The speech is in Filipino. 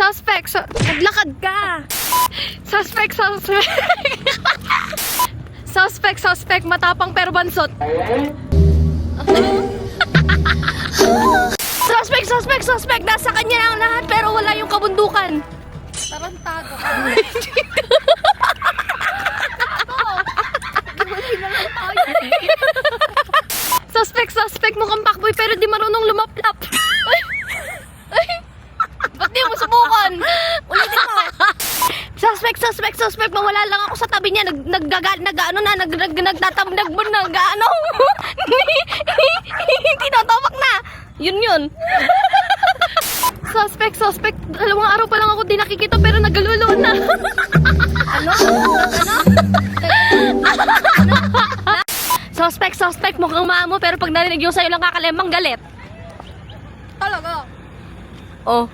Suspect, naglakad ka. Suspect. Suspect, matapang pero bansot. Suspect, nasa kanya na ang lahat pero wala yung kabundukan. Tarantado. Suspect, mukhang pakboy pero di marunong lumaplap. Ba't di mo subukan? Ulitin mo. Suspect, mawala lang ako sa tabi niya. Nagtatamdag mo na, tinatapak na. Yun. Suspect, dalawang araw pa lang ako di nakikita pero nagalulo na. Ano? Suspect, mukhang maamo pero pag narinig yung sa'yo lang kakalemang galit. Talaga? Oh.